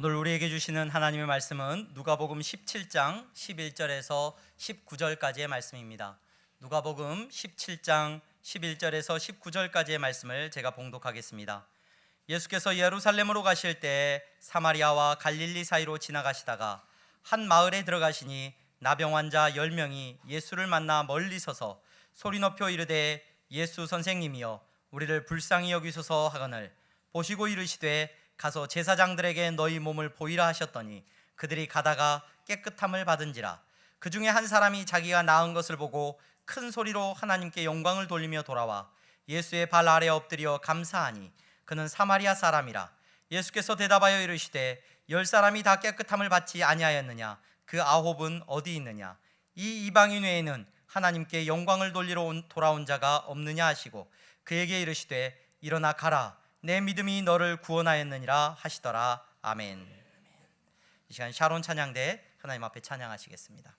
오늘 우리에게 주시는 하나님의 말씀은 누가복음 17장 11절에서 19절까지의 말씀입니다. 누가복음 17장 11절에서 19절까지의 말씀을 제가 봉독하겠습니다. 예수께서 예루살렘으로 가실 때 사마리아와 갈릴리 사이로 지나가시다가 한 마을에 들어가시니 나병 환자 10명이 예수를 만나 멀리 서서 소리 높여 이르되 예수 선생님이여 우리를 불쌍히 여기소서 하거늘 보시고 이르시되 가서 제사장들에게 너희 몸을 보이라 하셨더니 그들이 가다가 깨끗함을 받은지라. 그 중에 한 사람이 자기가 나은 것을 보고 큰 소리로 하나님께 영광을 돌리며 돌아와 예수의 발 아래 엎드려 감사하니 그는 사마리아 사람이라. 예수께서 대답하여 이르시되 10사람이 다 깨끗함을 받지 아니하였느냐? 그 9은 어디 있느냐? 이 이방인 외에는 하나님께 영광을 돌리러 돌아온 자가 없느냐 하시고 그에게 이르시되 일어나 가라, 내 믿음이 너를 구원하였느니라 하시더라. 아멘. 이 시간 샤론 찬양대 하나님 앞에 찬양하시겠습니다.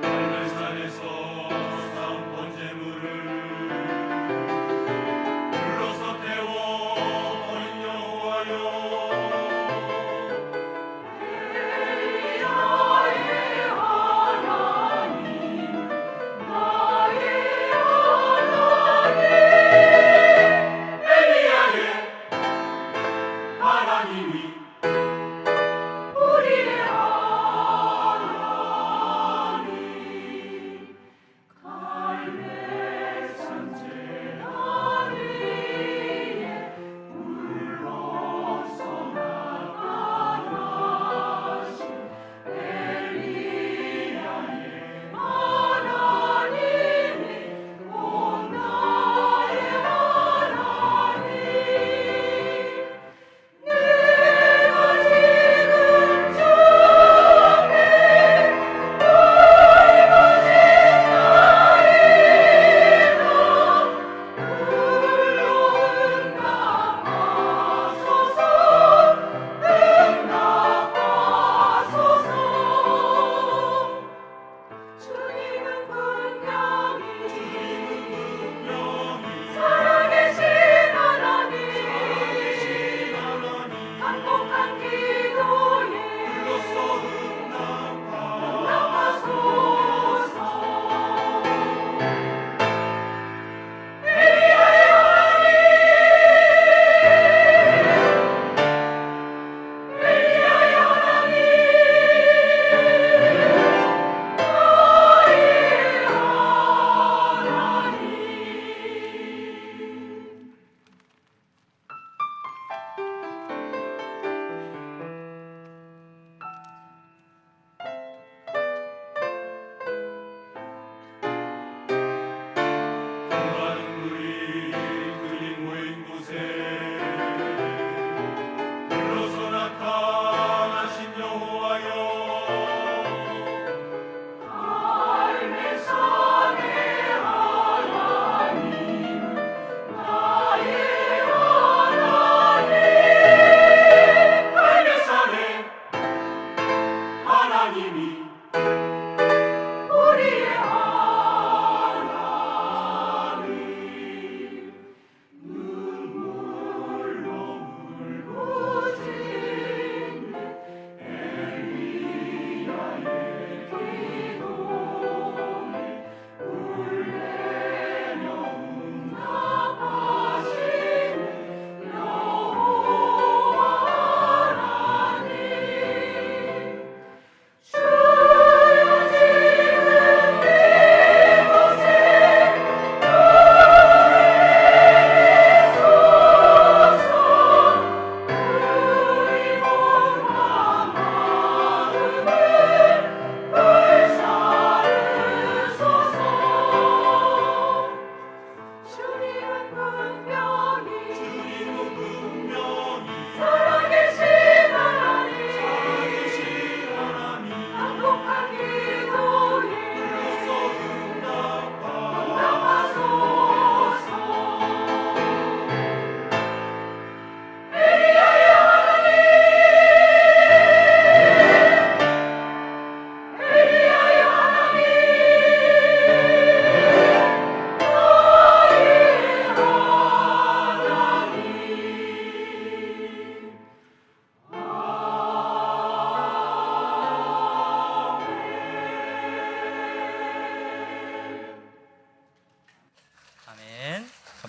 널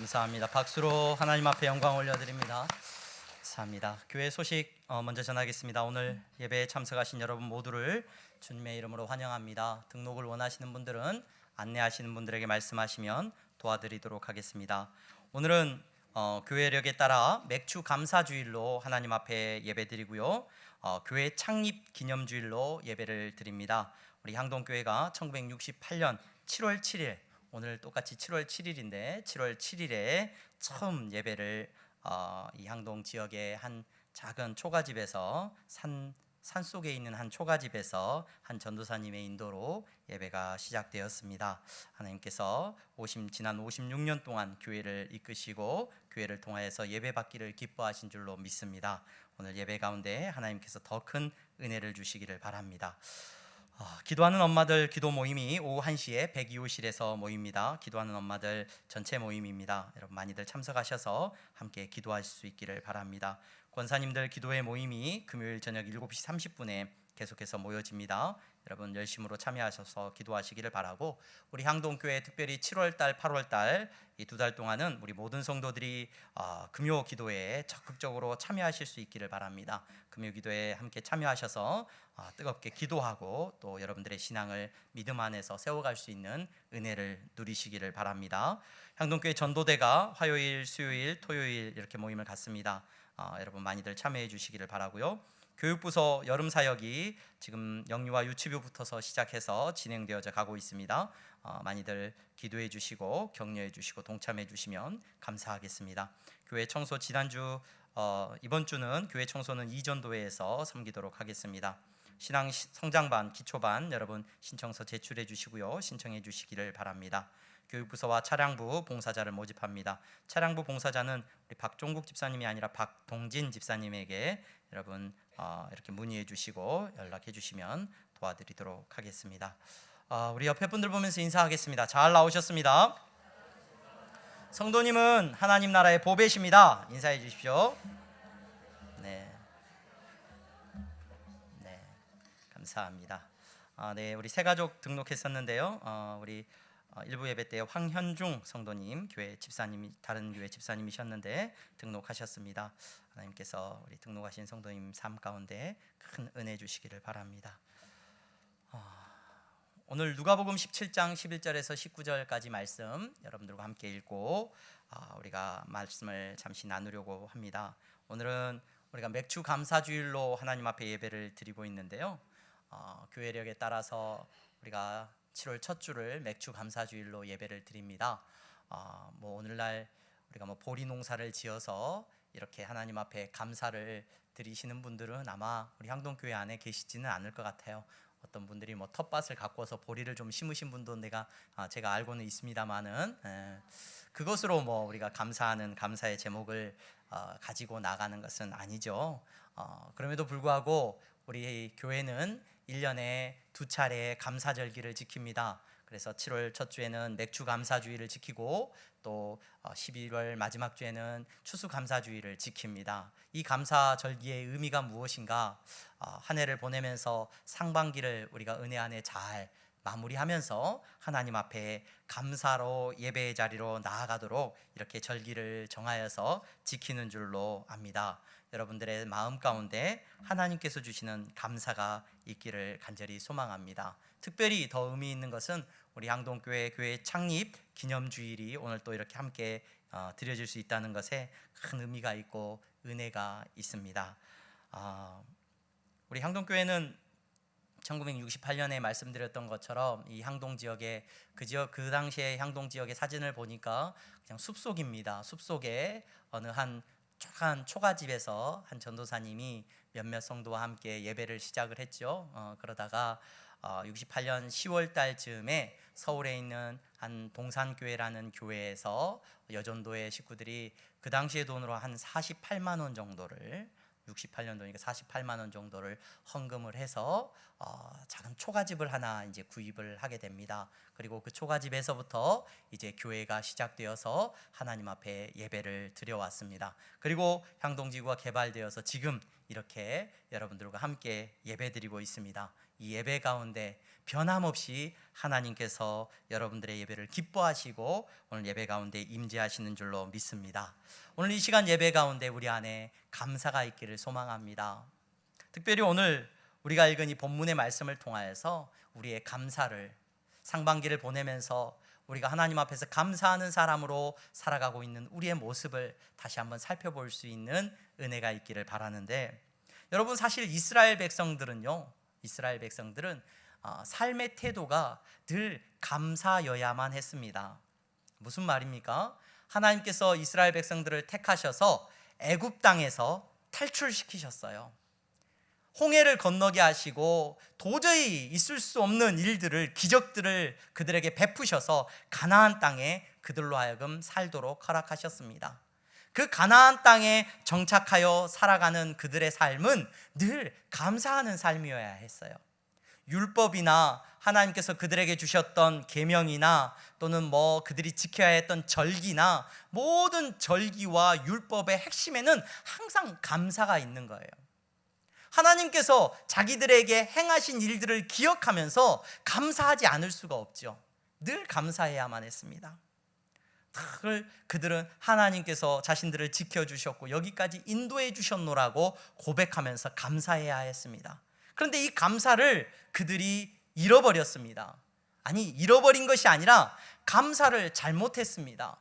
감사합니다. 박수로 하나님 앞에 영광 올려드립니다. 감사합니다. 교회 소식 먼저 전하겠습니다. 오늘 예배에 참석하신 여러분 모두를 주님의 이름으로 환영합니다. 등록을 원하시는 분들은 안내하시는 분들에게 말씀하시면 도와드리도록 하겠습니다. 오늘은 교회력에 따라 맥주 감사주일로 하나님 앞에 예배드리고요. 교회 창립 기념주일로 예배를 드립니다. 우리 향동교회가 1968년 7월 7일, 오늘 똑같이 7월 7일인데 7월 7일에 처음 예배를 이 향동 지역의 한 작은 초가집에서 산속에 있는 한 초가집에서 한 전도사님의 인도로 예배가 시작되었습니다. 하나님께서 지난 56년 동안 교회를 이끄시고 교회를 통하여서 예배받기를 기뻐하신 줄로 믿습니다. 오늘 예배 가운데 하나님께서 더 큰 은혜를 주시기를 바랍니다. 기도하는 엄마들 기도 모임이 오후 1시에 102호실에서 모입니다. 기도하는 엄마들 전체 모임입니다. 여러분 많이들 참석하셔서 함께 기도하실 수 있기를 바랍니다. 권사님들 기도회 모임이 금요일 저녁 7시 30분에 계속해서 모여집니다. 여러분 열심으로 참여하셔서 기도하시기를 바라고, 우리 향동교회 특별히 7월달, 8월달 이 2달 동안은 우리 모든 성도들이 금요 기도회에 적극적으로 참여하실 수 있기를 바랍니다. 금요 기도회에 함께 참여하셔서 뜨겁게 기도하고 또 여러분들의 신앙을 믿음 안에서 세워갈 수 있는 은혜를 누리시기를 바랍니다. 향동교회 전도대가 화요일, 수요일, 토요일 이렇게 모임을 갖습니다. 여러분 많이들 참여해 주시기를 바라고요. 교육부서 여름 사역이 지금 영유아 유치부부터서 시작해서 진행되어져 가고 있습니다. 많이들 기도해 주시고 격려해 주시고 동참해 주시면 감사하겠습니다. 교회 청소 지난주 이번 주는 교회 청소는 이전도회에서 섬기도록 하겠습니다. 신앙 성장반, 기초반 여러분 신청서 제출해 주시고요. 신청해 주시기를 바랍니다. 교육부서와 차량부 봉사자를 모집합니다. 차량부 봉사자는 우리 박종국 집사님이 아니라 박동진 집사님에게 여러분 이렇게 문의해 주시고 연락해 주시면 도와드리도록 하겠습니다. 우리 옆에 분들 보면서 인사하겠습니다. 잘 나오셨습니다. 성도님은 하나님 나라의 보배십니다. 인사해 주십시오. 네, 감사합니다. 네, 우리 새 가족 등록했었는데요. 우리 일부 예배 때 황현중 성도님 교회 집사님이 다른 교회 집사님이셨는데 등록하셨습니다. 하나님께서 우리 등록하신 성도님 삶 가운데 큰 은혜 주시기를 바랍니다. 오늘 누가복음 17장 11절에서 19절까지 말씀 여러분들과 함께 읽고 우리가 말씀을 잠시 나누려고 합니다. 오늘은 우리가 맥주 감사주일로 하나님 앞에 예배를 드리고 있는데요. 교회력에 따라서 우리가 7월 첫 주를 맥주 감사주일로 예배를 드립니다. 오늘날 우리가 보리 농사를 지어서 이렇게 하나님 앞에 감사를 드리시는 분들은 아마 우리 향동교회 안에 계시지는 않을 것 같아요. 어떤 분들이 텃밭을 가꿔서 보리를 좀 심으신 분도 제가 알고는 있습니다만은 그것으로 우리가 감사하는 감사의 제목을 가지고 나가는 것은 아니죠. 그럼에도 불구하고 우리 교회는 1년에 2차례 감사절기를 지킵니다. 그래서 7월 첫 주에는 맥주 감사주의를 지키고 또 11월 마지막 주에는 추수 감사주의를 지킵니다. 이 감사절기의 의미가 무엇인가? 한 해를 보내면서 상반기를 우리가 은혜 안에 잘 마무리하면서 하나님 앞에 감사로 예배의 자리로 나아가도록 이렇게 절기를 정하여서 지키는 줄로 압니다. 여러분들의 마음 가운데 하나님께서 주시는 감사가 있기를 간절히 소망합니다. 특별히 더 의미 있는 것은 우리 향동교회 교회 창립 기념주일이 오늘 또 이렇게 함께 드려질 수 있다는 것에 큰 의미가 있고 은혜가 있습니다. 우리 향동교회는 1968년에 말씀드렸던 것처럼 이 향동 지역의 그 당시의 향동 지역의 사진을 보니까 그냥 숲속입니다. 숲속에 어느 한 초가집에서 한 전도사님이 몇몇 성도와 함께 예배를 시작을 했죠. 그러다가 68년 10월 달쯤에 서울에 있는 한 동산교회라는 교회에서 여전도의 식구들이 그 당시의 돈으로 한 48만 원 정도를 68년도니까 48만 원 정도를 헌금을 해서 작은 초가집을 하나 이제 구입을 하게 됩니다. 그리고 그 초가집에서부터 이제 교회가 시작되어서 하나님 앞에 예배를 드려왔습니다. 그리고 향동지구가 개발되어서 지금 이렇게 여러분들과 함께 예배드리고 있습니다. 이 예배 가운데 변함없이 하나님께서 여러분들의 예배를 기뻐하시고 오늘 예배 가운데 임재하시는 줄로 믿습니다. 오늘 이 시간 예배 가운데 우리 안에 감사가 있기를 소망합니다. 특별히 오늘 우리가 읽은 이 본문의 말씀을 통하여서 우리의 감사를, 상반기를 보내면서 우리가 하나님 앞에서 감사하는 사람으로 살아가고 있는 우리의 모습을 다시 한번 살펴볼 수 있는 은혜가 있기를 바라는데, 여러분 사실 이스라엘 백성들은 삶의 태도가 늘 감사여야만 했습니다. 무슨 말입니까? 하나님께서 이스라엘 백성들을 택하셔서 애굽 땅에서 탈출시키셨어요. 홍해를 건너게 하시고 도저히 있을 수 없는 일들을, 기적들을 그들에게 베푸셔서 가나안 땅에 그들로 하여금 살도록 허락하셨습니다. 그 가나안 땅에 정착하여 살아가는 그들의 삶은 늘 감사하는 삶이어야 했어요. 율법이나 하나님께서 그들에게 주셨던 계명이나 또는 그들이 지켜야 했던 절기나 모든 절기와 율법의 핵심에는 항상 감사가 있는 거예요. 하나님께서 자기들에게 행하신 일들을 기억하면서 감사하지 않을 수가 없죠. 늘 감사해야만 했습니다. 그들은 하나님께서 자신들을 지켜주셨고 여기까지 인도해 주셨노라고 고백하면서 감사해야 했습니다. 그런데 이 감사를 그들이 잃어버렸습니다. 아니, 잃어버린 것이 아니라 감사를 잘못했습니다.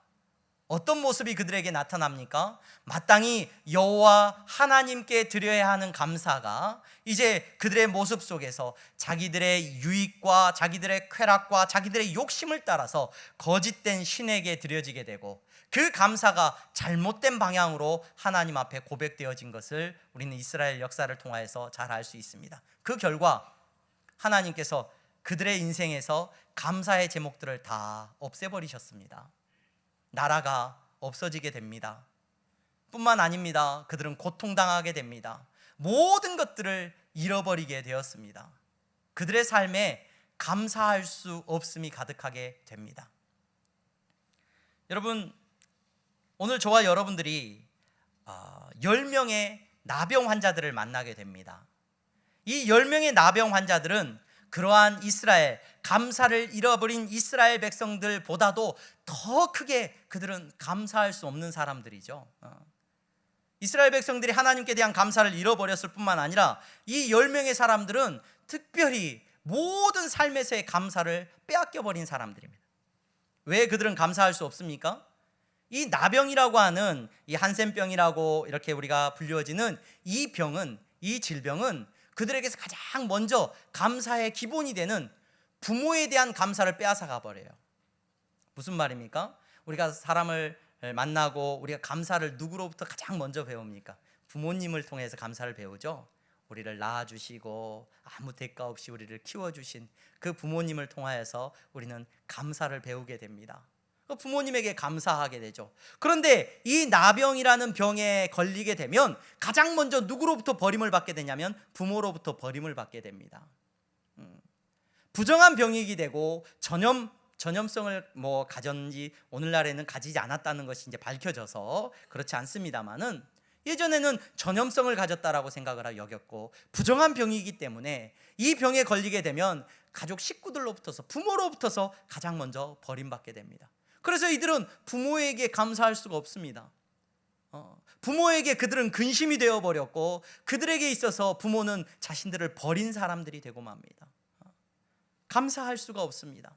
어떤 모습이 그들에게 나타납니까? 마땅히 여호와 하나님께 드려야 하는 감사가 이제 그들의 모습 속에서 자기들의 유익과 자기들의 쾌락과 자기들의 욕심을 따라서 거짓된 신에게 드려지게 되고, 그 감사가 잘못된 방향으로 하나님 앞에 고백되어진 것을 우리는 이스라엘 역사를 통해서 잘 알 수 있습니다. 그 결과 하나님께서 그들의 인생에서 감사의 제목들을 다 없애버리셨습니다. 나라가 없어지게 됩니다. 뿐만 아닙니다. 그들은 고통당하게 됩니다. 모든 것들을 잃어버리게 되었습니다. 그들의 삶에 감사할 수 없음이 가득하게 됩니다. 여러분, 오늘 저와 여러분들이 10명의 나병 환자들을 만나게 됩니다. 이 10명의 나병 환자들은 그러한 이스라엘, 감사를 잃어버린 이스라엘 백성들보다도 더 크게 그들은 감사할 수 없는 사람들이죠. 이스라엘 백성들이 하나님께 대한 감사를 잃어버렸을 뿐만 아니라 이 10명의 사람들은 특별히 모든 삶에서의 감사를 빼앗겨버린 사람들입니다. 왜 그들은 감사할 수 없습니까? 이 나병이라고 하는, 이 한센병이라고 이렇게 우리가 불리워지는 이 병은, 이 질병은 그들에게서 가장 먼저 감사의 기본이 되는 부모에 대한 감사를 빼앗아 가버려요. 무슨 말입니까? 우리가 사람을 만나고 우리가 감사를 누구로부터 가장 먼저 배웁니까? 부모님을 통해서 감사를 배우죠. 우리를 낳아주시고 아무 대가 없이 우리를 키워주신 그 부모님을 통하여서 우리는 감사를 배우게 됩니다. 부모님에게 감사하게 되죠. 그런데 이 나병이라는 병에 걸리게 되면 가장 먼저 누구로부터 버림을 받게 되냐면 부모로부터 버림을 받게 됩니다. 부정한 병이게 되고 전염성을 가졌는지 오늘날에는 가지지 않았다는 것이 이제 밝혀져서 그렇지 않습니다만은, 예전에는 전염성을 가졌다라고 생각을 여겼고 부정한 병이기 때문에 이 병에 걸리게 되면 가족 식구들로부터서, 부모로부터서 가장 먼저 버림받게 됩니다. 그래서 이들은 부모에게 감사할 수가 없습니다. 부모에게 그들은 근심이 되어버렸고 그들에게 있어서 부모는 자신들을 버린 사람들이 되고 맙니다. 감사할 수가 없습니다.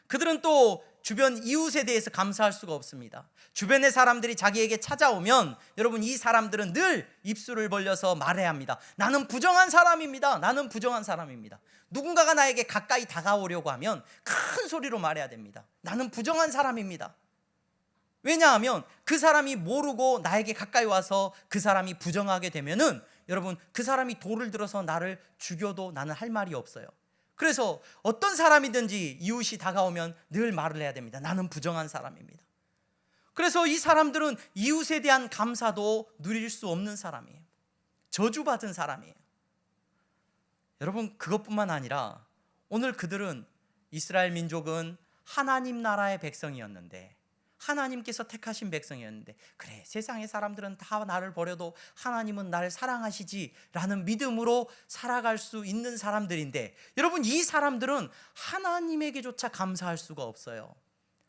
그들은 또 주변 이웃에 대해서 감사할 수가 없습니다. 주변의 사람들이 자기에게 찾아오면 여러분, 이 사람들은 늘 입술을 벌려서 말해야 합니다. 나는 부정한 사람입니다. 나는 부정한 사람입니다. 누군가가 나에게 가까이 다가오려고 하면 큰 소리로 말해야 됩니다. 나는 부정한 사람입니다. 왜냐하면 그 사람이 모르고 나에게 가까이 와서 그 사람이 부정하게 되면은 여러분, 그 사람이 돌을 들어서 나를 죽여도 나는 할 말이 없어요. 그래서 어떤 사람이든지 이웃이 다가오면 늘 말을 해야 됩니다. 나는 부정한 사람입니다. 그래서 이 사람들은 이웃에 대한 감사도 누릴 수 없는 사람이에요. 저주받은 사람이에요. 여러분, 그것뿐만 아니라 오늘 그들은, 이스라엘 민족은 하나님 나라의 백성이었는데 하나님께서 택하신 백성이었는데, 그래, 세상의 사람들은 다 나를 버려도 하나님은 나를 사랑하시지 라는 믿음으로 살아갈 수 있는 사람들인데, 여러분, 이 사람들은 하나님에게조차 감사할 수가 없어요.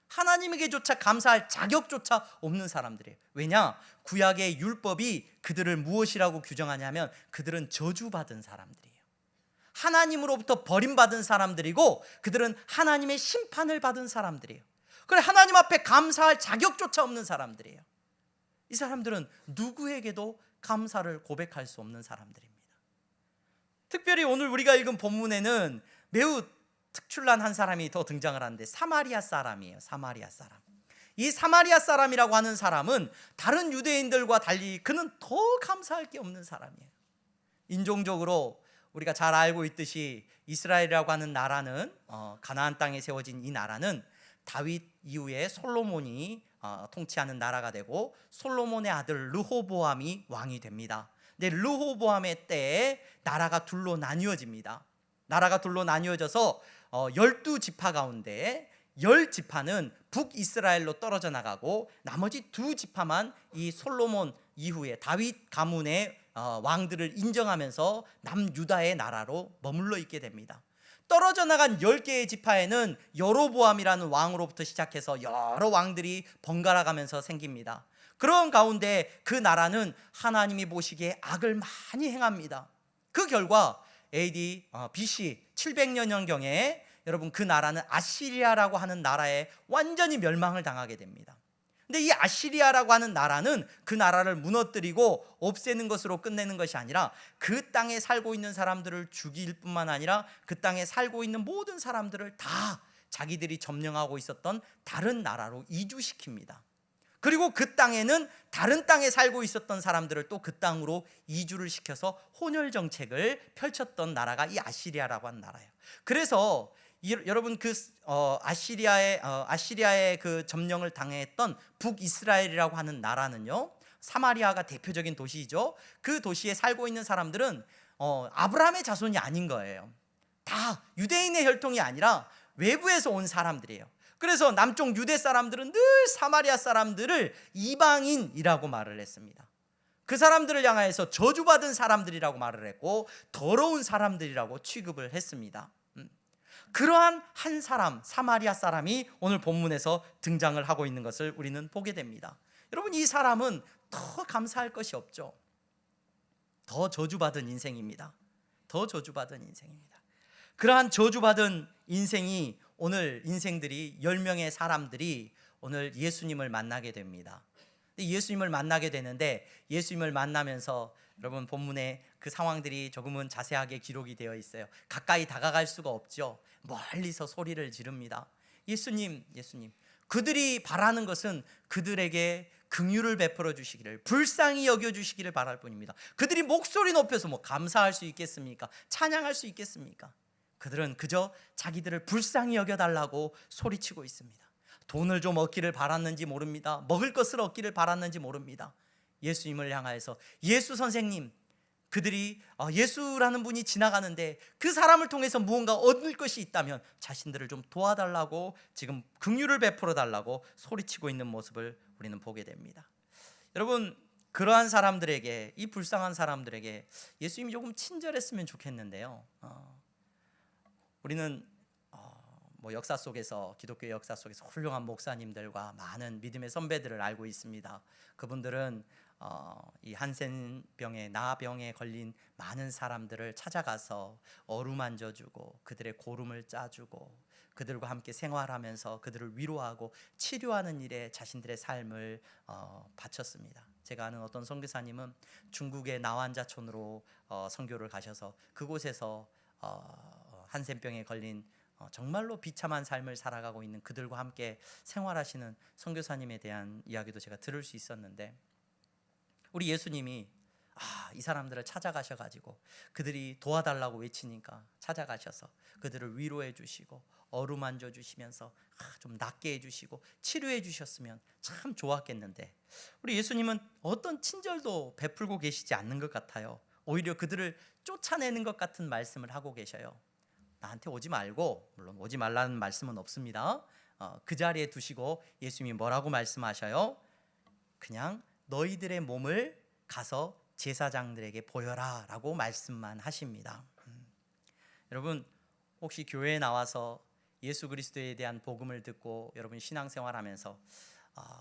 하나님에게조차 감사할 자격조차 없는 사람들이에요. 왜냐? 구약의 율법이 그들을 무엇이라고 규정하냐면 그들은 저주받은 사람들이에요. 하나님으로부터 버림받은 사람들이고, 그들은 하나님의 심판을 받은 사람들이에요. 그래, 하나님 앞에 감사할 자격조차 없는 사람들이에요. 이 사람들은 누구에게도 감사를 고백할 수 없는 사람들입니다. 특별히 오늘 우리가 읽은 본문에는 매우 특출난 한 사람이 더 등장을 하는데, 사마리아 사람이에요. 사마리아 사람. 이 사마리아 사람이라고 하는 사람은 다른 유대인들과 달리 그는 더 감사할 게 없는 사람이에요. 인종적으로 우리가 잘 알고 있듯이 이스라엘이라고 하는 나라는 가나안 땅에 세워진 이 나라는 다윗 이후에 솔로몬이 통치하는 나라가 되고, 솔로몬의 아들 르호보암이 왕이 됩니다. 근데 르호보암의 때에 나라가 둘로 나뉘어집니다. 나라가 둘로 나뉘어져서 12지파 가운데 10지파는 북이스라엘로 떨어져 나가고, 나머지 2지파만 이 솔로몬 이후에 다윗 가문의 왕들을 인정하면서 남유다의 나라로 머물러 있게 됩니다. 떨어져 나간 10개의 지파에는 여로보암이라는 왕으로부터 시작해서 여러 왕들이 번갈아 가면서 생깁니다. 그런 가운데 그 나라는 하나님이 보시기에 악을 많이 행합니다. 그 결과 AD BC 700년경에 여러분, 그 나라는 아시리아라고 하는 나라에 완전히 멸망을 당하게 됩니다. 근데 이 아시리아라고 하는 나라는 그 나라를 무너뜨리고 없애는 것으로 끝내는 것이 아니라, 그 땅에 살고 있는 사람들을 죽일 뿐만 아니라 그 땅에 살고 있는 모든 사람들을 다 자기들이 점령하고 있었던 다른 나라로 이주시킵니다. 그리고 그 땅에는 다른 땅에 살고 있었던 사람들을 또 그 땅으로 이주를 시켜서 혼혈 정책을 펼쳤던 나라가 이 아시리아라고 하는 나라예요. 그래서 여러분, 그 아시리아의 그 점령을 당했던 북이스라엘이라고 하는 나라는요, 사마리아가 대표적인 도시이죠. 그 도시에 살고 있는 사람들은 아브라함의 자손이 아닌 거예요. 다 유대인의 혈통이 아니라 외부에서 온 사람들이에요. 그래서 남쪽 유대 사람들은 늘 사마리아 사람들을 이방인이라고 말을 했습니다. 그 사람들을 향하여서 저주받은 사람들이라고 말을 했고, 더러운 사람들이라고 취급을 했습니다. 그러한 한 사람, 사마리아 사람이 오늘 본문에서 등장을 하고 있는 것을 우리는 보게 됩니다. 여러분, 이 사람은 더 감사할 것이 없죠. 더 저주받은 인생입니다. 더 저주받은 인생입니다. 그러한 저주받은 인생이, 오늘 인생들이 10명의 사람들이 오늘 예수님을 만나게 됩니다. 예수님을 만나게 되는데, 예수님을 만나면서 여러분, 본문에 그 상황들이 조금은 자세하게 기록이 되어 있어요. 가까이 다가갈 수가 없죠. 멀리서 소리를 지릅니다. 예수님, 예수님. 그들이 바라는 것은 그들에게 긍휼을 베풀어 주시기를, 불쌍히 여겨 주시기를 바랄 뿐입니다. 그들이 목소리 높여서 뭐 감사할 수 있겠습니까? 찬양할 수 있겠습니까? 그들은 그저 자기들을 불쌍히 여겨달라고 소리치고 있습니다. 돈을 좀 얻기를 바랐는지 모릅니다. 먹을 것을 얻기를 바랐는지 모릅니다. 예수님을 향하여서, 예수 선생님, 그들이 예수라는 분이 지나가는데 그 사람을 통해서 무언가 얻을 것이 있다면 자신들을 좀 도와달라고, 지금 긍휼을 베풀어 달라고 소리치고 있는 모습을 우리는 보게 됩니다. 여러분, 그러한 사람들에게, 이 불쌍한 사람들에게 예수님이 조금 친절했으면 좋겠는데요. 우리는 뭐 역사 속에서, 기독교 역사 속에서 훌륭한 목사님들과 많은 믿음의 선배들을 알고 있습니다. 그분들은 이 한센병에, 나병에 걸린 많은 사람들을 찾아가서 어루만져주고 그들의 고름을 짜주고 그들과 함께 생활하면서 그들을 위로하고 치료하는 일에 자신들의 삶을 바쳤습니다. 제가 아는 어떤 선교사님은 중국의 나완자촌으로 선교를 가셔서 그곳에서 한센병에 걸린 정말로 비참한 삶을 살아가고 있는 그들과 함께 생활하시는 선교사님에 대한 이야기도 제가 들을 수 있었는데, 우리 예수님이 이 사람들을 찾아가셔가지고 그들이 도와달라고 외치니까 찾아가셔서 그들을 위로해 주시고 어루만져 주시면서 좀 낫게 해주시고 치료해 주셨으면 참 좋았겠는데, 우리 예수님은 어떤 친절도 베풀고 계시지 않는 것 같아요. 오히려 그들을 쫓아내는 것 같은 말씀을 하고 계셔요. 나한테 오지 말고, 물론 오지 말라는 말씀은 없습니다. 그 자리에 두시고 예수님이 뭐라고 말씀하셔요? 그냥 너희들의 몸을 가서 제사장들에게 보여라 라고 말씀만 하십니다. 여러분, 혹시 교회에 나와서 예수 그리스도에 대한 복음을 듣고 여러분 신앙생활하면서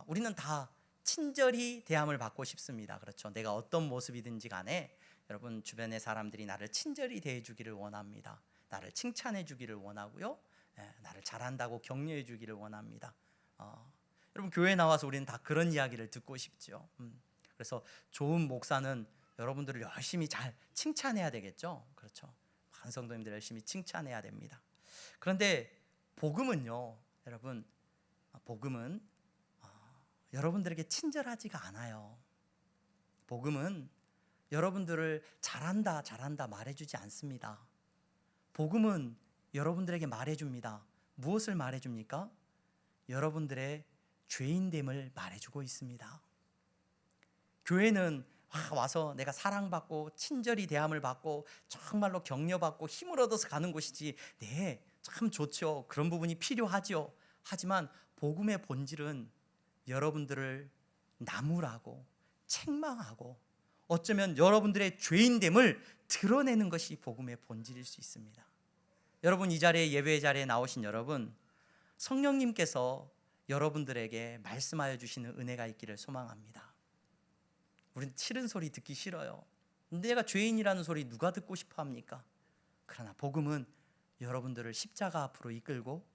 우리는 다 친절히 대함을 받고 싶습니다. 그렇죠? 내가 어떤 모습이든지 간에 여러분 주변의 사람들이 나를 친절히 대해 주기를 원합니다. 나를 칭찬해 주기를 원하고요, 나를 잘한다고 격려해 주기를 원합니다. 여러분 교회에 나와서 우리는 다 그런 이야기를 듣고 싶죠. 그래서 좋은 목사는 여러분들을 열심히 잘 칭찬해야 되겠죠. 그렇죠? 많은 성도님들 열심히 칭찬해야 됩니다. 그런데 복음은요, 여러분, 복음은 여러분들에게 친절하지가 않아요. 복음은 여러분들을 잘한다 잘한다 말해주지 않습니다. 복음은 여러분들에게 말해줍니다. 무엇을 말해줍니까? 여러분들의 죄인됨을 말해주고 있습니다. 교회는 와서 내가 사랑받고 친절히 대함을 받고 정말로 격려받고 힘을 얻어서 가는 곳이지, 네, 참 좋죠. 그런 부분이 필요하죠. 하지만 복음의 본질은 여러분들을 나무라고 책망하고 어쩌면 여러분들의 죄인됨을 드러내는 것이 복음의 본질일 수 있습니다. 여러분, 이 자리에, 예배 자리에 나오신 여러분, 성령님께서 여러분들에게 말씀하여 주시는 은혜가 있기를 소망합니다. 우린 싫은 소리 듣기 싫어요. 내가 죄인이라는 소리 누가 듣고 싶어 합니까? 그러나 복음은 여러분들을 십자가 앞으로 이끌고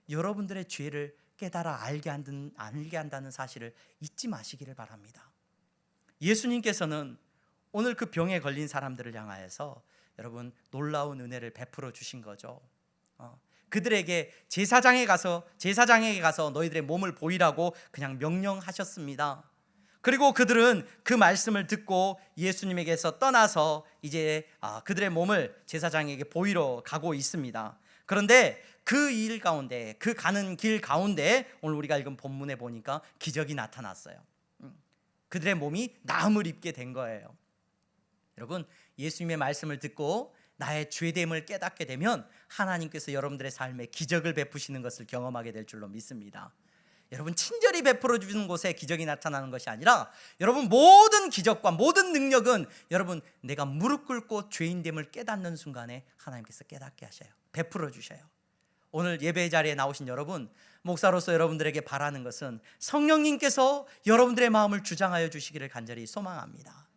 여러분들의 죄를 깨달아 알게 한다는 사실을 잊지 마시기를 바랍니다. 예수님께서는 오늘 그 병에 걸린 사람들을 향하여서 여러분 놀라운 은혜를 베풀어 주신 거죠. 그들에게 제사장에게 가서 너희들의 몸을 보이라고 그냥 명령하셨습니다. 그리고 그들은 그 말씀을 듣고 예수님에게서 떠나서 이제 그들의 몸을 제사장에게 보이러 가고 있습니다. 그런데 그 일 가운데, 그 가는 길 가운데 오늘 우리가 읽은 본문에 보니까 기적이 나타났어요. 그들의 몸이 나음을 입게 된 거예요. 여러분, 예수님의 말씀을 듣고 나의 죄됨을 깨닫게 되면 하나님께서 여러분들의 삶에 기적을 베푸시는 것을 경험하게 될 줄로 믿습니다. 여러분, 친절히 베풀어 주는 곳에 기적이 나타나는 것이 아니라 여러분 모든 기적과 모든 능력은 여러분 내가 무릎 꿇고 죄인됨을 깨닫는 순간에 하나님께서 깨닫게 하셔요. 베풀어 주셔요. 오늘 예배 자리에 나오신 여러분, 목사로서 여러분들에게 바라는 것은 성령님께서 여러분들의 마음을 주장하여 주시기를 간절히 소망합니다.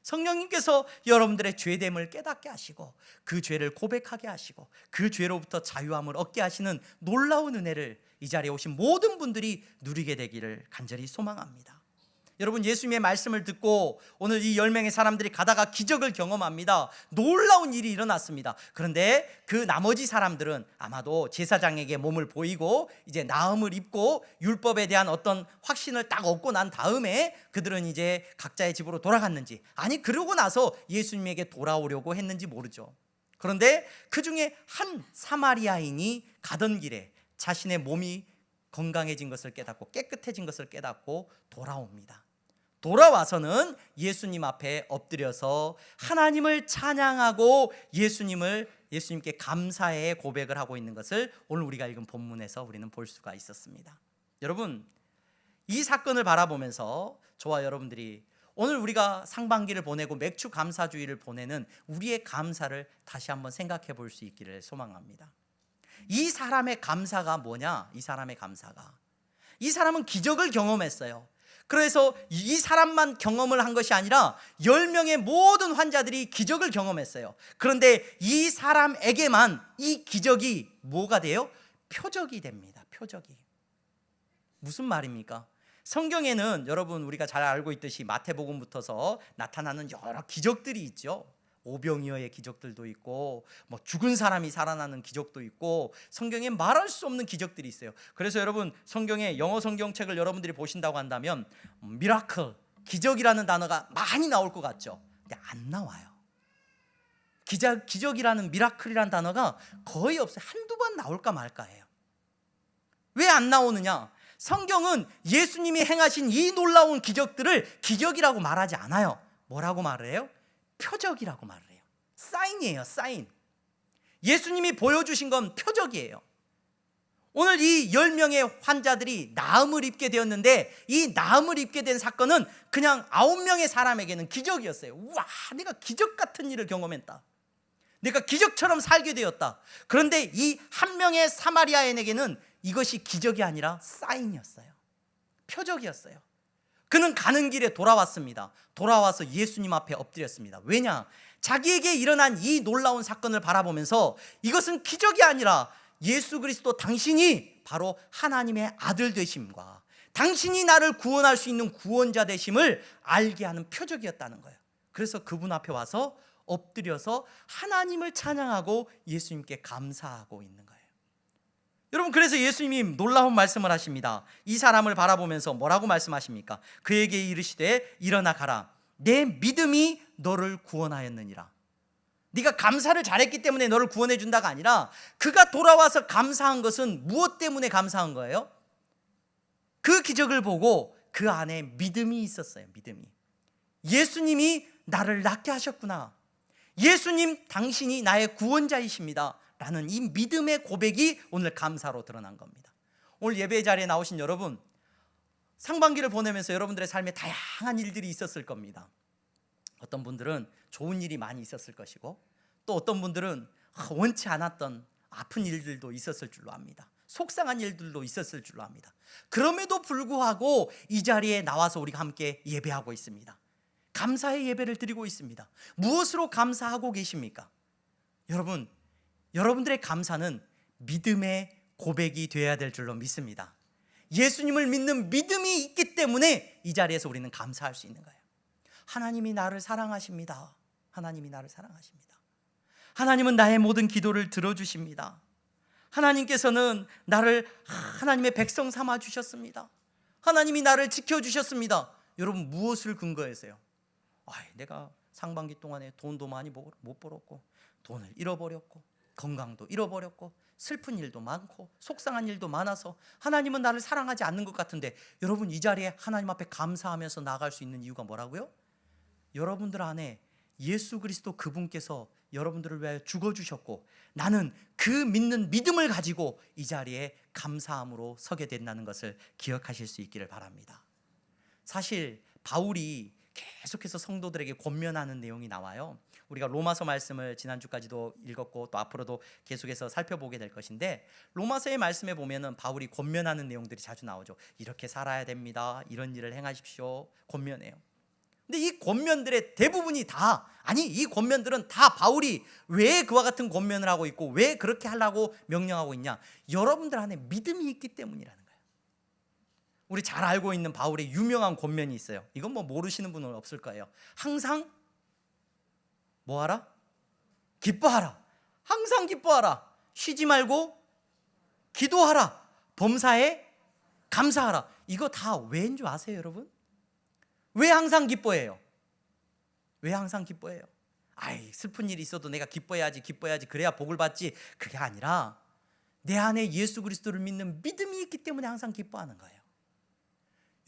성령님께서 여러분들의 죄됨을 깨닫게 하시고 그 죄를 고백하게 하시고 그 죄로부터 자유함을 얻게 하시는 놀라운 은혜를 이 자리에 오신 모든 분들이 누리게 되기를 간절히 소망합니다. 여러분, 예수님의 말씀을 듣고 오늘 이 10명의 사람들이 가다가 기적을 경험합니다. 놀라운 일이 일어났습니다. 그런데 그 나머지 사람들은 아마도 제사장에게 몸을 보이고 이제 나음을 입고 율법에 대한 어떤 확신을 딱 얻고 난 다음에 그들은 이제 각자의 집으로 돌아갔는지, 아니 그러고 나서 예수님에게 돌아오려고 했는지 모르죠. 그런데 그 중에 한 사마리아인이 가던 길에 자신의 몸이 건강해진 것을 깨닫고 깨끗해진 것을 깨닫고 돌아옵니다. 돌아와서는 예수님 앞에 엎드려서 하나님을 찬양하고 예수님께 감사의 고백을 하고 있는 것을 오늘 우리가 읽은 본문에서 우리는 볼 수가 있었습니다. 여러분, 이 사건을 바라보면서 저와 여러분들이 오늘 우리가 상반기를 보내고 맥주 감사주의를 보내는 우리의 감사를 다시 한번 생각해 볼 수 있기를 소망합니다. 이 사람의 감사가 뭐냐? 이 사람은 기적을 경험했어요. 그래서 이 사람만 경험을 한 것이 아니라 10명의 모든 환자들이 기적을 경험했어요. 그런데 이 사람에게만 이 기적이 뭐가 돼요? 표적이 됩니다. 표적이. 무슨 말입니까? 성경에는 여러분 우리가 잘 알고 있듯이 마태복음부터서 나타나는 여러 기적들이 있죠. 오병이어의 기적들도 있고 죽은 사람이 살아나는 기적도 있고 성경에 말할 수 없는 기적들이 있어요. 그래서 여러분 성경의 영어 성경책을 여러분들이 보신다고 한다면 미라클, 기적이라는 단어가 많이 나올 것 같죠. 근데 안 나와요. 기적이라는 미라클이라는 단어가 거의 없어요. 한두 번 나올까 말까예요. 왜 안 나오느냐? 성경은 예수님이 행하신 이 놀라운 기적들을 기적이라고 말하지 않아요. 뭐라고 말을 해요? 표적이라고 말을 해요. 사인이에요. 사인. 예수님이 보여주신 건 표적이에요. 오늘 이 10명의 환자들이 나음을 입게 되었는데, 이 나음을 입게 된 사건은 그냥 9명의 사람에게는 기적이었어요. 와, 내가 기적 같은 일을 경험했다, 내가 기적처럼 살게 되었다. 그런데 이 한 명의 사마리아인에게는 이것이 기적이 아니라 사인이었어요. 표적이었어요. 그는 가는 길에 돌아왔습니다. 돌아와서 예수님 앞에 엎드렸습니다. 왜냐? 자기에게 일어난 이 놀라운 사건을 바라보면서 이것은 기적이 아니라 예수 그리스도 당신이 바로 하나님의 아들 되심과 당신이 나를 구원할 수 있는 구원자 되심을 알게 하는 표적이었다는 거예요. 그래서 그분 앞에 와서 엎드려서 하나님을 찬양하고 예수님께 감사하고 있는 거예요. 여러분, 그래서 예수님이 놀라운 말씀을 하십니다. 이 사람을 바라보면서 뭐라고 말씀하십니까? 그에게 이르시되 일어나 가라, 내 믿음이 너를 구원하였느니라. 네가 감사를 잘했기 때문에 너를 구원해 준다가 아니라, 그가 돌아와서 감사한 것은 무엇 때문에 감사한 거예요? 그 기적을 보고 그 안에 믿음이 있었어요. 믿음이. 예수님이 나를 낫게 하셨구나, 예수님 당신이 나의 구원자이십니다 라는 이 믿음의 고백이 오늘 감사로 드러난 겁니다. 오늘 예배 자리에 나오신 여러분, 상반기를 보내면서 여러분들의 삶에 다양한 일들이 있었을 겁니다. 어떤 분들은 좋은 일이 많이 있었을 것이고, 또 어떤 분들은 원치 않았던 아픈 일들도 있었을 줄로 압니다. 속상한 일들도 있었을 줄로 압니다. 그럼에도 불구하고 이 자리에 나와서 우리가 함께 예배하고 있습니다. 감사의 예배를 드리고 있습니다. 무엇으로 감사하고 계십니까? 여러분, 여러분들의 감사는 믿음의 고백이 되어야 될 줄로 믿습니다. 예수님을 믿는 믿음이 있기 때문에 이 자리에서 우리는 감사할 수 있는 거예요. 하나님이 나를 사랑하십니다. 하나님이 나를 사랑하십니다. 하나님은 나의 모든 기도를 들어주십니다. 하나님께서는 나를 하나님의 백성 삼아 주셨습니다. 하나님이 나를 지켜주셨습니다. 여러분, 무엇을 근거해서요? 내가 상반기 동안에 돈도 많이 못 벌었고, 돈을 잃어버렸고, 건강도 잃어버렸고, 슬픈 일도 많고, 속상한 일도 많아서 하나님은 나를 사랑하지 않는 것 같은데, 여러분, 이 자리에 하나님 앞에 감사하면서 나아갈 수 있는 이유가 뭐라고요? 여러분들 안에 예수 그리스도 그분께서 여러분들을 위하여 죽어주셨고, 나는 그 믿는 믿음을 가지고 이 자리에 감사함으로 서게 된다는 것을 기억하실 수 있기를 바랍니다. 사실 바울이 계속해서 성도들에게 권면하는 내용이 나와요. 우리가 로마서 말씀을 지난주까지도 읽었고 또 앞으로도 계속해서 살펴보게 될 것인데, 로마서의 말씀에 보면은 바울이 권면하는 내용들이 자주 나오죠. 이렇게 살아야 됩니다, 이런 일을 행하십시오, 권면해요. 근데 이 권면들의 대부분이 이 권면들은 다 바울이 왜 그와 같은 권면을 하고 있고 왜 그렇게 하려고 명령하고 있냐? 여러분들 안에 믿음이 있기 때문이라는 거예요. 우리 잘 알고 있는 바울의 유명한 권면이 있어요. 이건 모르시는 분은 없을 거예요. 항상 뭐하라? 기뻐하라. 항상 기뻐하라. 쉬지 말고 기도하라. 범사에 감사하라. 이거 다 왜인 줄 아세요, 여러분? 왜 항상 기뻐해요? 왜 항상 기뻐해요? 슬픈 일이 있어도 내가 기뻐해야지 그래야 복을 받지. 그게 아니라 내 안에 예수 그리스도를 믿는 믿음이 있기 때문에 항상 기뻐하는 거예요.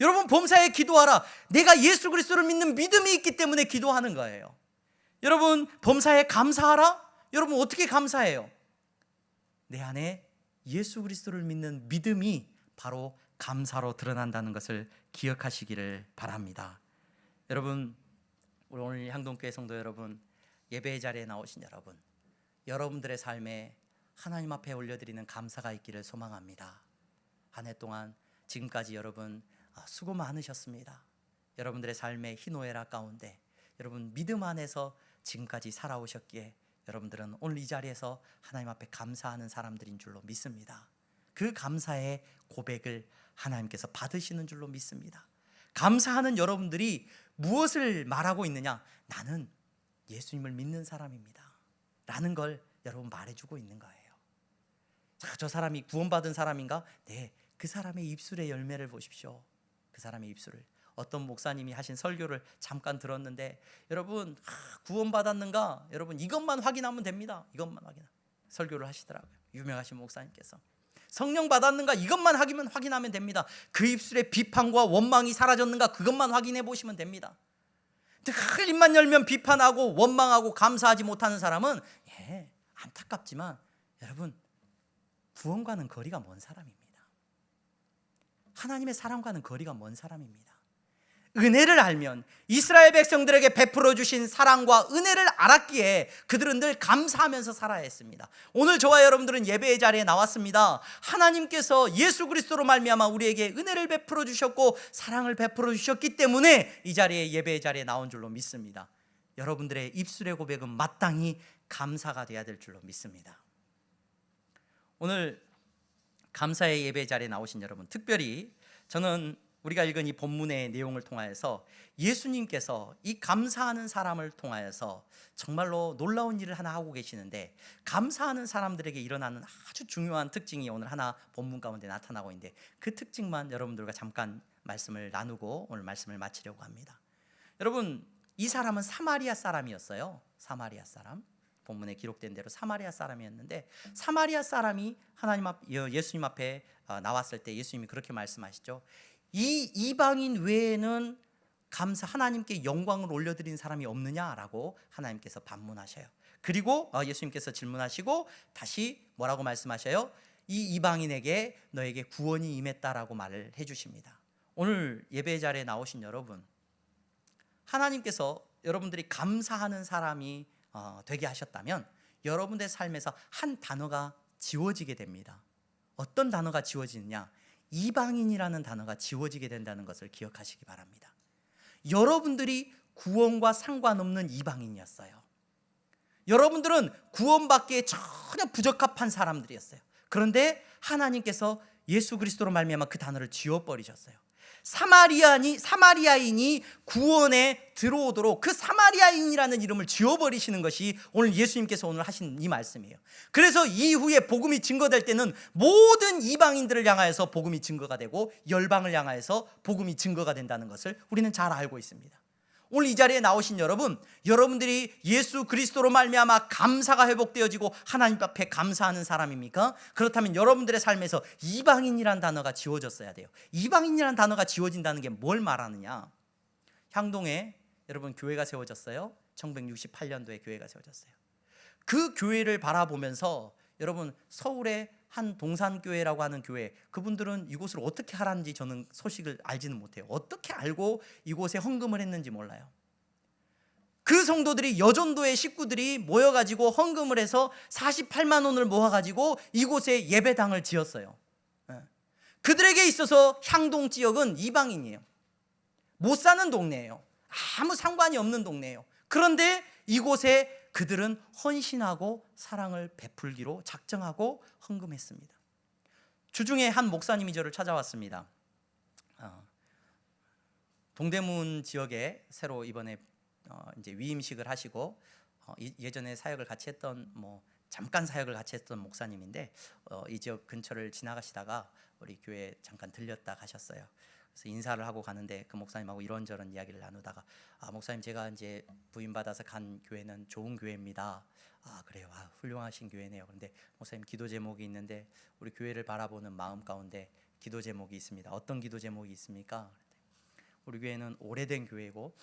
여러분, 범사에 기도하라. 내가 예수 그리스도를 믿는 믿음이 있기 때문에 기도하는 거예요. 여러분, 범사에 감사하라. 여러분, 어떻게 감사해요? 내 안에 예수 그리스도를 믿는 믿음이 바로 감사로 드러난다는 것을 기억하시기를 바랍니다. 여러분, 우리 오늘 향동교회 성도 여러분, 예배의 자리에 나오신 여러분, 여러분들의 삶에 하나님 앞에 올려드리는 감사가 있기를 소망합니다. 한 해 동안 지금까지 여러분 수고 많으셨습니다. 여러분들의 삶의 희노애락 가운데 여러분 믿음 안에서 지금까지 살아오셨기에 여러분들은 오늘 이 자리에서 하나님 앞에 감사하는 사람들인 줄로 믿습니다. 그 감사의 고백을 하나님께서 받으시는 줄로 믿습니다. 감사하는 여러분들이 무엇을 말하고 있느냐? 나는 예수님을 믿는 사람입니다 라는 걸 여러분 말해주고 있는 거예요. 저 사람이 구원받은 사람인가? 네, 그 사람의 입술의 열매를 보십시오. 그 사람의 입술을. 어떤 목사님이 하신 설교를 잠깐 들었는데, 여러분 구원받았는가? 여러분 이것만 확인하면 됩니다. 이것만 설교를 하시더라고요. 유명하신 목사님께서 성령 받았는가? 이것만 확인하면 됩니다. 그 입술의 비판과 원망이 사라졌는가? 그것만 확인해 보시면 됩니다. 늘 입만 열면 비판하고 원망하고 감사하지 못하는 사람은 안타깝지만 여러분 구원과는 거리가 먼 사람입니다. 하나님의 사랑과는 거리가 먼 사람입니다. 은혜를 알면, 이스라엘 백성들에게 베풀어 주신 사랑과 은혜를 알았기에 그들은 늘 감사하면서 살아야 했습니다. 오늘 저와 여러분들은 예배의 자리에 나왔습니다. 하나님께서 예수 그리스도로 말미암아 우리에게 은혜를 베풀어 주셨고 사랑을 베풀어 주셨기 때문에 이 자리에, 예배의 자리에 나온 줄로 믿습니다. 여러분들의 입술의 고백은 마땅히 감사가 되어야 될 줄로 믿습니다. 오늘 감사의 예배 자리에 나오신 여러분, 특별히 저는 우리가 읽은 이 본문의 내용을 통하여서 예수님께서 이 감사하는 사람을 통하여서 정말로 놀라운 일을 하나 하고 계시는데, 감사하는 사람들에게 일어나는 아주 중요한 특징이 오늘 하나 본문 가운데 나타나고 있는데, 그 특징만 여러분들과 잠깐 말씀을 나누고 오늘 말씀을 마치려고 합니다. 여러분, 이 사람은 사마리아 사람이었어요. 사마리아 사람, 본문에 기록된 대로 사마리아 사람이었는데, 사마리아 사람이 예수님 앞에 나왔을 때 예수님이 그렇게 말씀하시죠. 이 이방인 외에는 하나님께 영광을 올려드린 사람이 없느냐라고 하나님께서 반문하셔요. 그리고 예수님께서 질문하시고 다시 뭐라고 말씀하셔요? 이 이방인에게 너에게 구원이 임했다라고 말을 해주십니다. 오늘 예배 자리에 나오신 여러분, 하나님께서 여러분들이 감사하는 사람이 되게 하셨다면 여러분들의 삶에서 한 단어가 지워지게 됩니다. 어떤 단어가 지워지느냐? 이방인이라는 단어가 지워지게 된다는 것을 기억하시기 바랍니다. 여러분들이 구원과 상관없는 이방인이었어요. 여러분들은 구원받기에 전혀 부적합한 사람들이었어요. 그런데 하나님께서 예수 그리스도로 말미암아 그 단어를 지워버리셨어요. 사마리아인이 구원에 들어오도록 그 사마리아인이라는 이름을 지워버리시는 것이 오늘 예수님께서 오늘 하신 이 말씀이에요. 그래서 이후에 복음이 증거될 때는 모든 이방인들을 향하여서 복음이 증거가 되고 열방을 향하여서 복음이 증거가 된다는 것을 우리는 잘 알고 있습니다. 오늘 이 자리에 나오신 여러분, 여러분들이 예수 그리스도로 말미암아 감사가 회복되어지고 하나님 앞에 감사하는 사람입니까? 그렇다면 여러분들의 삶에서 이방인이란 단어가 지워졌어야 돼요. 이방인이란 단어가 지워진다는 게 뭘 말하느냐? 향동에 여러분 교회가 세워졌어요. 1968년도에 교회가 세워졌어요. 그 교회를 바라보면서 여러분, 서울의 한 동산교회라고 하는 교회, 그분들은 이곳을 어떻게 하라는지 저는 소식을 알지는 못해요. 어떻게 알고 이곳에 헌금을 했는지 몰라요. 그 성도들이, 여전도의 식구들이 모여가지고 헌금을 해서 48만 원을 모아가지고 이곳에 예배당을 지었어요. 그들에게 있어서 향동 지역은 이방인이에요. 못 사는 동네예요. 아무 상관이 없는 동네예요. 그런데 이곳에 그들은 헌신하고 사랑을 베풀기로 작정하고 헌금했습니다. 주중에 한 목사님이 저를 찾아왔습니다. 동대문 지역에 새로 이번에 이제 위임식을 하시고 예전에 사역을 같이 했던 잠깐 사역을 같이 했던 목사님인데 이 지역 근처를 지나가시다가 우리 교회 잠깐 들렸다 가셨어요. 그래서 인사를 하고 가는데 그 목사님하고 이런저런 이야기를 나누다가 목사님, 제가 이제 부임받아서 간 교회는 좋은 교회입니다. 그래요. 훌륭하신 교회네요. 그런데 목사님, 기도 제목이 있는데 우리 교회를 바라보는 마음 가운데 기도 제목이 있습니다. 어떤 기도 제목이 있습니까? 우리 교회는 오래된 교회고,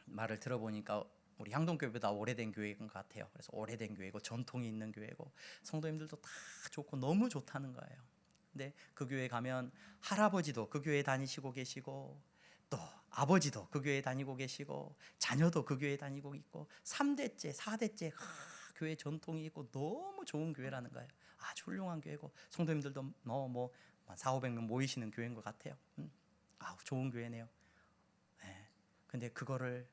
말을 들어보니까 우리 향동교회보다 오래된 교회인 것 같아요. 그래서 오래된 교회고 전통이 있는 교회고 성도님들도 다 좋고 너무 좋다는 거예요. 근데 그 교회 가면 할아버지도 그 교회 다니시고 계시고, 또 아버지도 그 교회 다니고 계시고, 자녀도 그 교회 다니고 있고, 3대째 4대째 교회 전통이 있고 너무 좋은 교회라는 거예요. 아주 훌륭한 교회고 성도님들도 400-500명 모이시는 교회인 것 같아요. 좋은 교회네요. 근데 그거를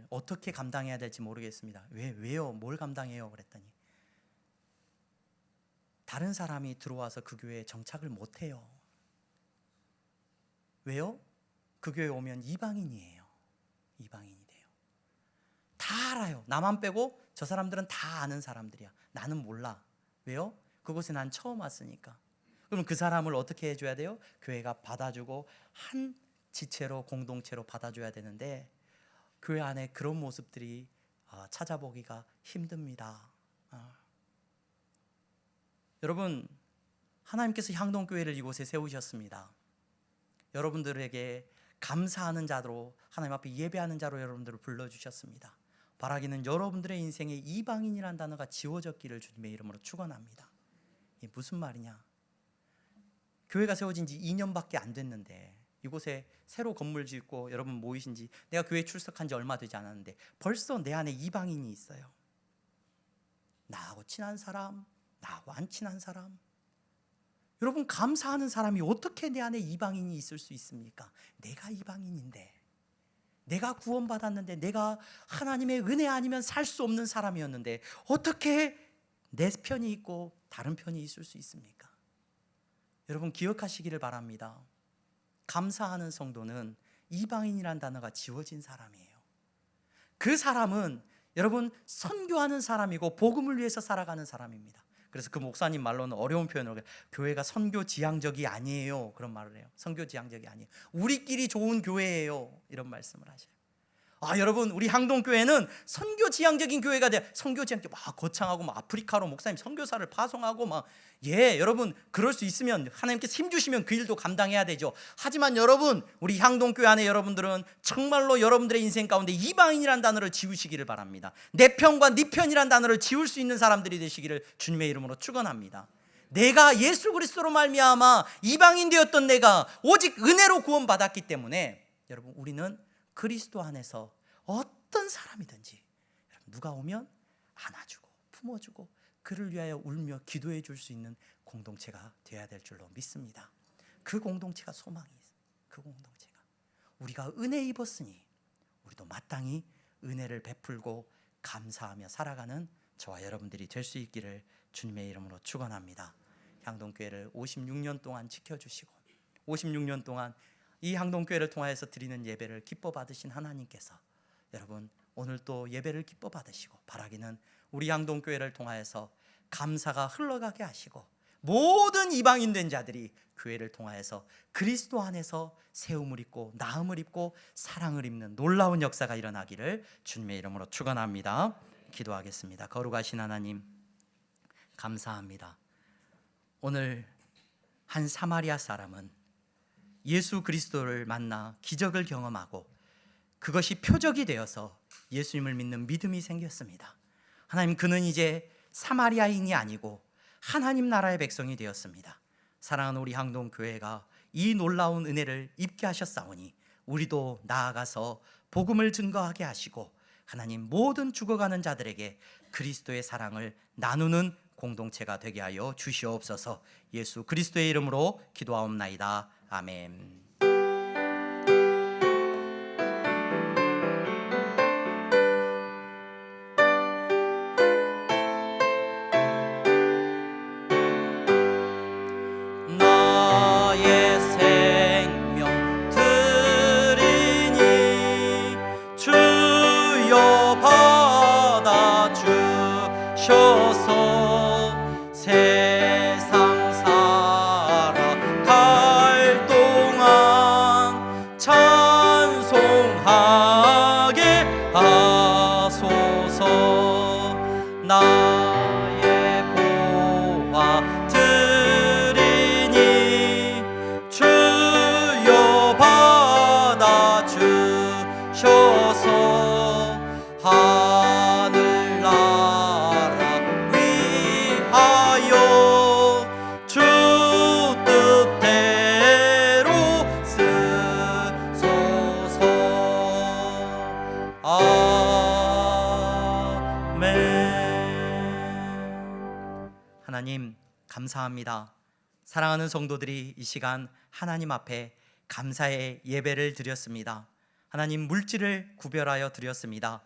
어떻게 감당해야 될지 모르겠습니다. 왜요? 뭘 감당해요? 그랬더니 다른 사람이 들어와서 그 교회에 정착을 못해요. 왜요? 그 교회에 오면 이방인이에요. 이방인이 돼요. 다 알아요. 나만 빼고 저 사람들은 다 아는 사람들이야. 나는 몰라. 왜요? 그곳에 난 처음 왔으니까. 그럼 그 사람을 어떻게 해줘야 돼요? 교회가 받아주고 한 지체로, 공동체로 받아줘야 되는데 교회 안에 그런 모습들이 찾아보기가 힘듭니다. 여러분, 하나님께서 향동교회를 이곳에 세우셨습니다. 여러분들에게 감사하는 자로, 하나님 앞에 예배하는 자로 여러분들을 불러주셨습니다. 바라기는 여러분들의 인생에 이방인이라는 단어가 지워졌기를 주님의 이름으로 축원합니다. 이게 무슨 말이냐? 교회가 세워진 지 2년밖에 안 됐는데, 이곳에 새로 건물 짓고 여러분 모이신 지, 내가 교회 출석한 지 얼마 되지 않았는데 벌써 내 안에 이방인이 있어요. 나하고 친한 사람, 나하고 안 친한 사람. 여러분, 감사하는 사람이 어떻게 내 안에 이방인이 있을 수 있습니까? 내가 이방인인데, 내가 구원받았는데, 내가 하나님의 은혜 아니면 살 수 없는 사람이었는데 어떻게 내 편이 있고 다른 편이 있을 수 있습니까? 여러분, 기억하시기를 바랍니다. 감사하는 성도는 이방인이란 단어가 지워진 사람이에요. 그 사람은 여러분 선교하는 사람이고 복음을 위해서 살아가는 사람입니다. 그래서 그 목사님 말로는 어려운 표현으로 교회가 선교 지향적이 아니에요, 그런 말을 해요. 선교 지향적이 아니에요. 우리끼리 좋은 교회예요, 이런 말씀을 하셔요. 여러분, 우리 향동교회는 선교 지향적인 교회가 돼. 선교 지향적 막 거창하고 막 아프리카로 목사님 선교사를 파송하고 막, 여러분 그럴 수 있으면 하나님께서 힘 주시면 그 일도 감당해야 되죠. 하지만 여러분, 우리 향동교회 안에 여러분들은 정말로 여러분들의 인생 가운데 이방인이란 단어를 지우시기를 바랍니다. 내 편과 네 편이란 단어를 지울 수 있는 사람들이 되시기를 주님의 이름으로 축원합니다. 내가 예수 그리스도로 말미암아 이방인 되었던 내가 오직 은혜로 구원받았기 때문에 여러분, 우리는 그리스도 안에서 어떤 사람이든지 누가 오면 안아주고 품어주고 그를 위하여 울며 기도해 줄 수 있는 공동체가 되어야 될 줄로 믿습니다. 그 공동체가 소망이 있어요. 그 공동체가, 우리가 은혜 입었으니 우리도 마땅히 은혜를 베풀고 감사하며 살아가는 저와 여러분들이 될 수 있기를 주님의 이름으로 축원합니다. 향동교회를 56년 동안 지켜주시고 56년 동안 이 향동교회를 통하여서 드리는 예배를 기뻐 받으신 하나님께서 여러분, 오늘 또 예배를 기뻐 받으시고 바라기는 우리 향동교회를 통하여서 감사가 흘러가게 하시고 모든 이방인 된 자들이 교회를 통하여서 그리스도 안에서 세움을 입고 나음을 입고 사랑을 입는 놀라운 역사가 일어나기를 주님의 이름으로 축원합니다. 기도하겠습니다. 거룩하신 하나님, 감사합니다. 오늘 한 사마리아 사람은 예수 그리스도를 만나 기적을 경험하고 그것이 표적이 되어서 예수님을 믿는 믿음이 생겼습니다. 하나님, 그는 이제 사마리아인이 아니고 하나님 나라의 백성이 되었습니다. 사랑하는 우리 향동교회가 이 놀라운 은혜를 입게 하셨사오니 우리도 나아가서 복음을 증거하게 하시고 하나님, 모든 죽어가는 자들에게 그리스도의 사랑을 나누는 공동체가 되게 하여 주시옵소서. 예수 그리스도의 이름으로 기도하옵나이다. 아멘. 나의 생명 드리니 주여 받아 주셔서 세상 살아갈 동안 찬송하게 하소서. 나의 보화 드리니 주여 받아 주셔서 하늘나라 위하여 주 뜻대로 쓰소서. 아멘. 하나님, 감사합니다. 사랑하는 성도들이 이 시간 하나님 앞에 감사의 예배를 드렸습니다. 하나님, 물질을 구별하여 드렸습니다.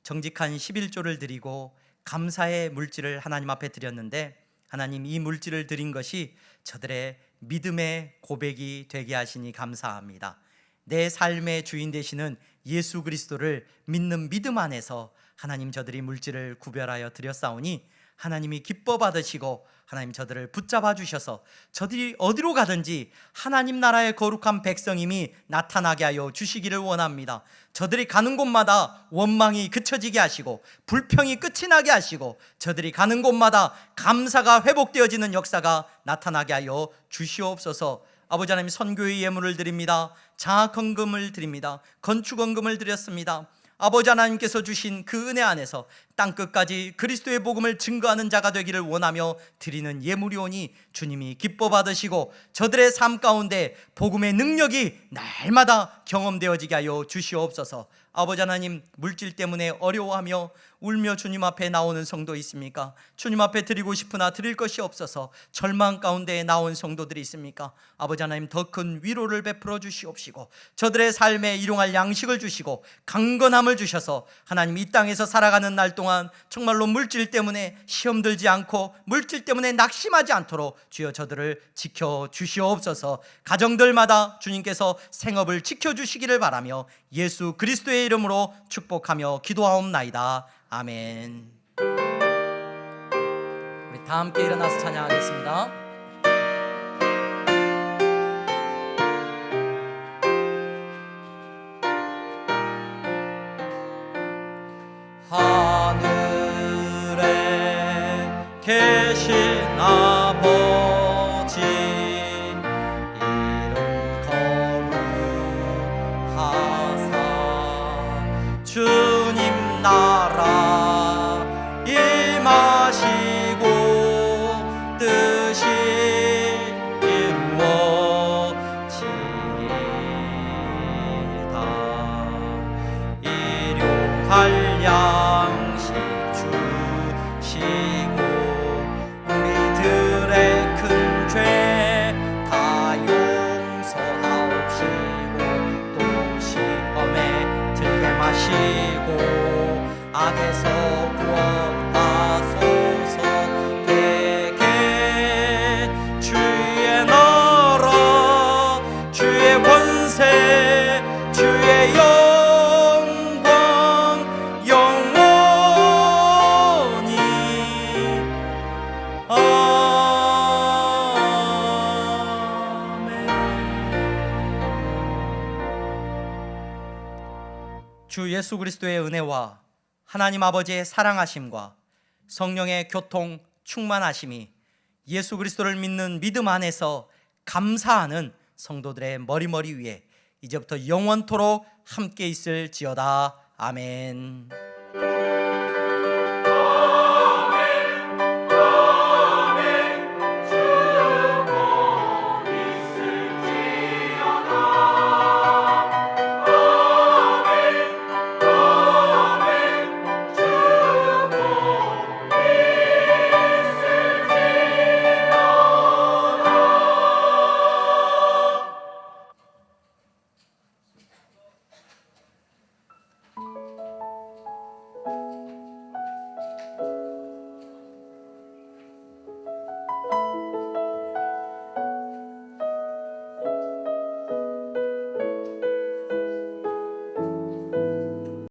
정직한 11조를 드리고 감사의 물질을 하나님 앞에 드렸는데, 하나님, 이 물질을 드린 것이 저들의 믿음의 고백이 되게 하시니 감사합니다. 내 삶의 주인 되시는 예수 그리스도를 믿는 믿음 안에서 하나님, 저들이 물질을 구별하여 드렸사오니 하나님이 기뻐 받으시고 하나님, 저들을 붙잡아 주셔서 저들이 어디로 가든지 하나님 나라의 거룩한 백성임이 나타나게 하여 주시기를 원합니다. 저들이 가는 곳마다 원망이 그쳐지게 하시고 불평이 끝이 나게 하시고 저들이 가는 곳마다 감사가 회복되어지는 역사가 나타나게 하여 주시옵소서. 아버지 하나님, 선교의 예물을 드립니다. 장학헌금을 드립니다. 건축헌금을 드렸습니다. 아버지 하나님께서 주신 그 은혜 안에서 땅끝까지 그리스도의 복음을 증거하는 자가 되기를 원하며 드리는 예물이오니 주님이 기뻐 받으시고 저들의 삶 가운데 복음의 능력이 날마다 경험되어지게 하여 주시옵소서. 아버지 하나님, 물질 때문에 어려워하며 울며 주님 앞에 나오는 성도 있습니까? 주님 앞에 드리고 싶으나 드릴 것이 없어서 절망 가운데 나온 성도들이 있습니까? 아버지 하나님, 더 큰 위로를 베풀어 주시옵시고 저들의 삶에 일용할 양식을 주시고 강건함을 주셔서 하나님, 이 땅에서 살아가는 날 동안 정말로 물질 때문에 시험 들지 않고 물질 때문에 낙심하지 않도록 주여 저들을 지켜주시옵소서. 가정들마다 주님께서 생업을 지켜주시기를 바라며 예수 그리스도의 이름으로 축복하며 기도하옵나이다. 아멘. 우리 다 함께 일어나서 찬양하겠습니다. 하늘에 계신 아버지 이름 거룩하사 주님 나라 임하시고 뜻이 이루어지이다. 일용할 양식 주시고 우리들의 큰 죄 다 용서하옵시고 또 시험에 들게 마시고 악에서 구원하소서. 되게 주의 나라 주의 권세 주의 영광 영원히 아멘. 주 예수 그리스도의 은혜와 하나님 아버지의 사랑하심과 성령의 교통 충만하심이 예수 그리스도를 믿는 믿음 안에서 감사하는 성도들의 머리 위에 이제부터 영원토록 함께 있을지어다. 아멘.